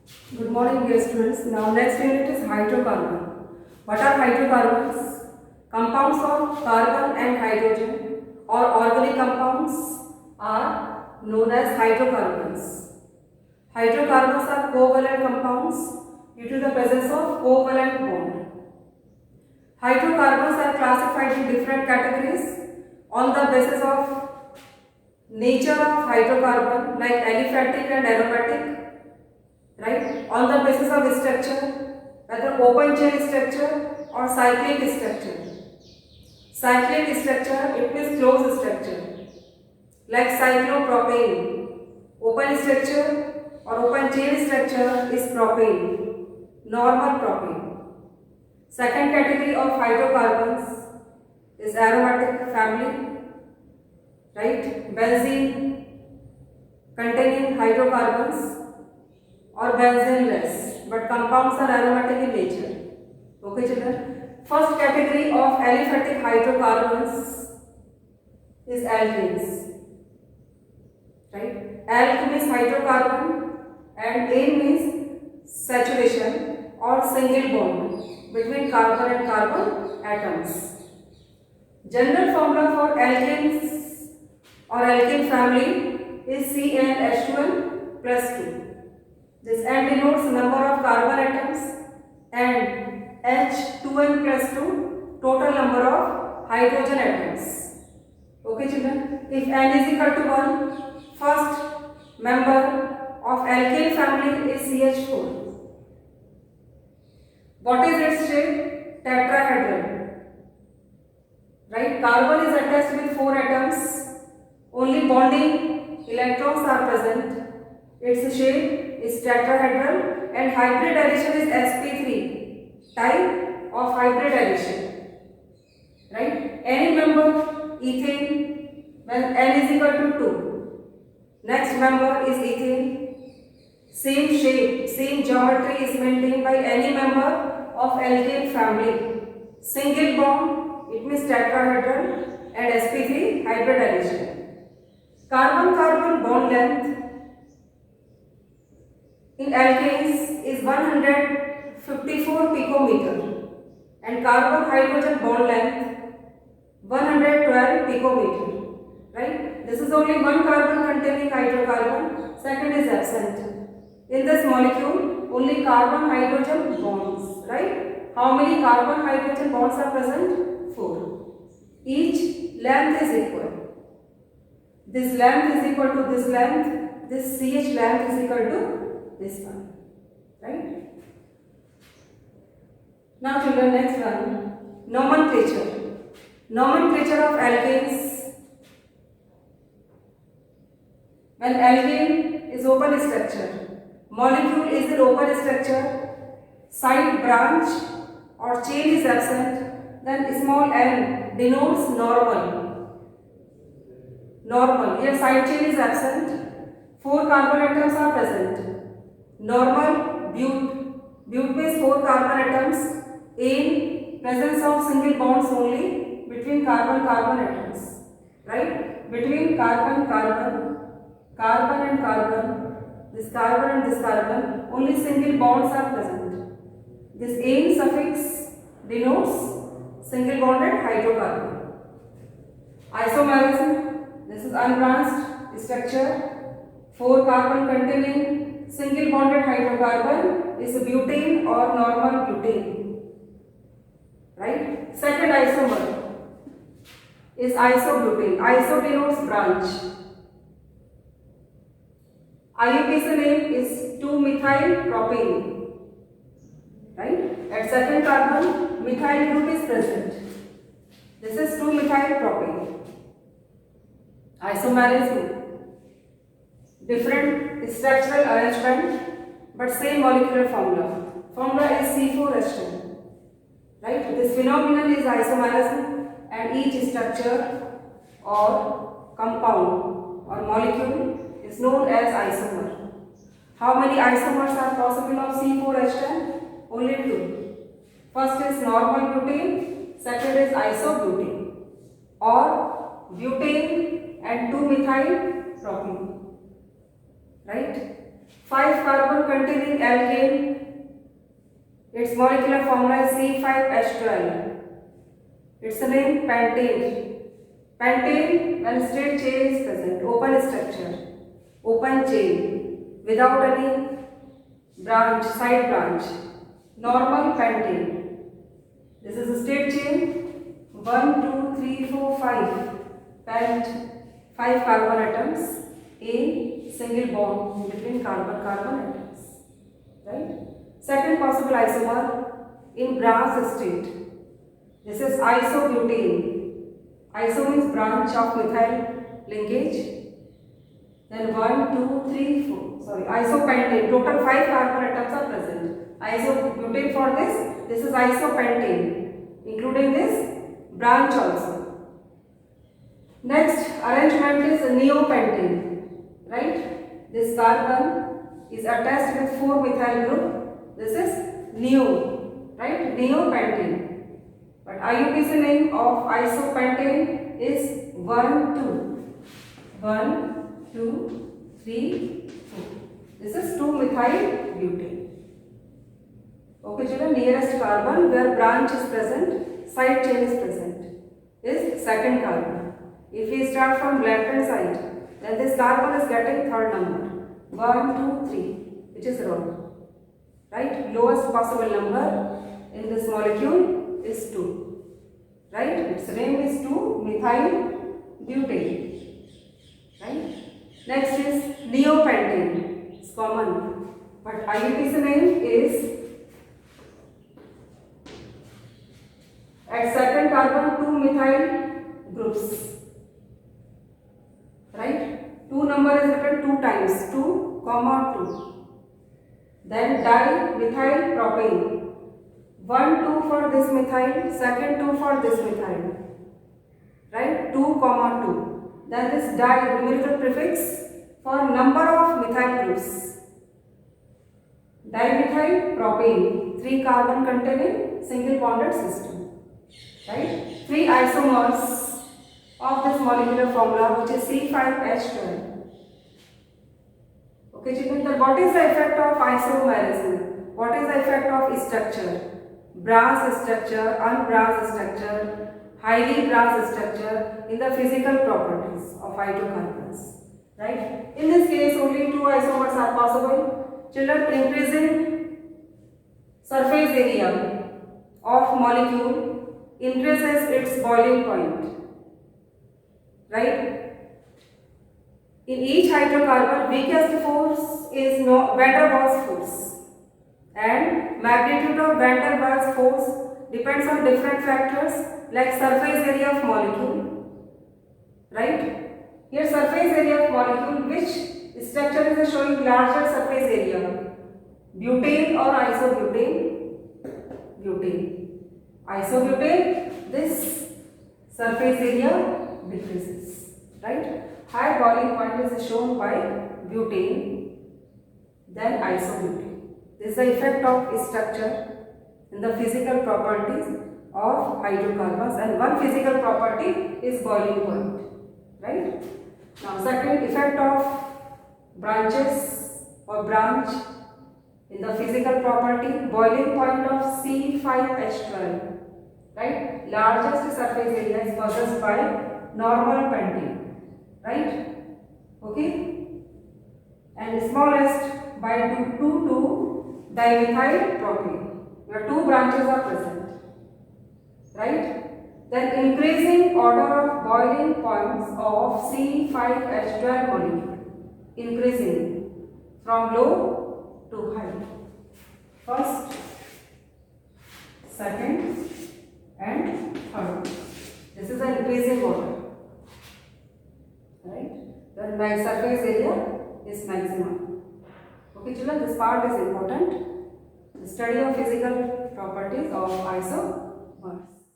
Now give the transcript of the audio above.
Good morning, dear students. Now, next unit is hydrocarbon. What are hydrocarbons? Compounds of carbon and hydrogen or organic compounds are known as hydrocarbons. Hydrocarbons are covalent compounds due to the presence of covalent bond. Hydrocarbons are classified in different categories on the basis of nature of hydrocarbon like aliphatic and aromatic, right, on the basis of structure, whether open chain structure or cyclic structure. Cyclic structure, it means closed structure, like cyclopropane. Open structure or open chain structure is propane, normal propane. Second category of hydrocarbons is aromatic family, right, benzene containing hydrocarbons or benzeneless, but compounds are aromatic in nature. Okay, children. First category of aliphatic hydrocarbons is alkanes. Right? Alk means hydrocarbon and ane means saturation or single bond between carbon and carbon atoms. General formula for alkanes or alkane family is CnH2n plus 2. This N denotes number of carbon atoms and H2n plus 2 total number of hydrogen atoms. Okay, children. If N is equal to 1, first member of alkane family is CH4. What is its shape? Tetrahedral. Right? Carbon is attached with 4 atoms. Only bonding electrons are present. Its shape is tetrahedral and hybrid addition is sp3 type of hybrid addition. Right? Any member ethane when N is equal to 2. Next member is ethane. Same shape, same geometry is maintained by any member of alkane family. Single bond, it means tetrahedral and sp3 hybrid addition. Carbon-carbon bond length in alkanes is 154 picometer and carbon hydrogen bond length 112 picometer. Right? This is only one carbon containing hydrocarbon, second is absent. In this molecule, only carbon hydrogen bonds. Right? How many carbon hydrogen bonds are present? 4. Each length is equal. This length is equal to this length, this CH length is equal to this one, right? Now children, next one, nomenclature. Nomenclature of alkanes. When alkane is open structure, molecule is in open structure, side branch or chain is absent, then small n denotes normal. Normal, here side chain is absent, 4 carbon atoms are present. Normal bute means 4 carbon atoms, in presence of single bonds only between carbon atoms, right? Between carbon and carbon, this carbon, only single bonds are present. This ane suffix denotes single bonded hydrocarbon. Isomerism, this is unbranched structure, 4 carbon containing single bonded hydrocarbon is butane or normal butane. Right? Second isomer is isobutane. Iso denotes branch. IUPAC name is 2-methyl propane. Right? At second carbon, methyl group is present. This is 2-methyl propane. Isomerism. Different structural arrangement but same molecular formula. Formula is C4H10. Right? This phenomenon is isomerism and each structure or compound or molecule is known as isomer. How many isomers are possible of C4H10? Only 2. First is normal butane, second is isobutane or butane and 2-methyl propane. Right? 5 carbon containing alkane. Its molecular formula is C5H12. Its name pentane. Pentane, when straight chain is present, open structure, open chain, without any branch, side branch, normal pentane. This is a straight chain, 1, 2, 3, 4, 5, pent, 5 carbon atoms, a single bond between carbon atoms, right? Second possible isomer in brass state. This is isobutane. Iso means branch of methyl linkage. Then 1, 2, 3, 4. Sorry, isopentane. Total 5 carbon atoms are present. Isobutane for this is isopentane, including this branch also. Next arrangement is neopentane. Right? This carbon is attached with 4 methyl group. This is neo. Right? Neopentane. But IUPAC name of isopentane is 1, 2. 1, 2, 3, 4. This is 2-methyl butane. Okay, children, nearest carbon where branch is present, side chain is present, is second carbon. If we start from left hand side, then this carbon is getting third number. 1, 2, 3, which is wrong. Right? Lowest possible number in this molecule is 2, right? Its name is 2-methyl butane, right? Next is neopentane. It's common, but IUPAC name is at second carbon 2-methyl groups, right? 2 number is written 2 times, 2, 2. Then dimethyl propane. 1, 2 for this methyl, second 2 for this methyl, right? 2, 2. Then this di numerical prefix for number of methyl groups. Dimethyl propane, 3 carbon containing single bonded system, right? 3 isomers of this molecular formula, which is C5H12. Okay, children, then what is the effect of isomerism? What is the effect of structure? Brass structure, unbrass structure, highly brass structure in the physical properties of hydrocarbons, right? In this case, only 2 isomers are possible. Children, increasing surface area of molecule increases its boiling point, right? In each hydrocarbon, weakest force is van der Waals force. And magnitude of van der Waals force depends on different factors like surface area of molecule, right? Here surface area of molecule, which structure is showing larger surface area, butane or isobutane? Butane. Isobutane, this surface area decreases, right? High boiling point is shown by butane, then isobutane. This is the effect of structure in the physical properties of hydrocarbons, and one physical property is boiling point, right? Now second, effect of branches or branch in the physical property, boiling point of C5H12, right? Largest surface area is possessed by normal pentane, right? Okay, and smallest by 2 dimethyl propane, where 2 branches are present, right? Then increasing order of boiling points of C5H12 molecule, increasing from low to high. First, second and third. This is an increasing order, right? The surface area is maximum. Okay, children, this part is important. The study of physical properties of isomers.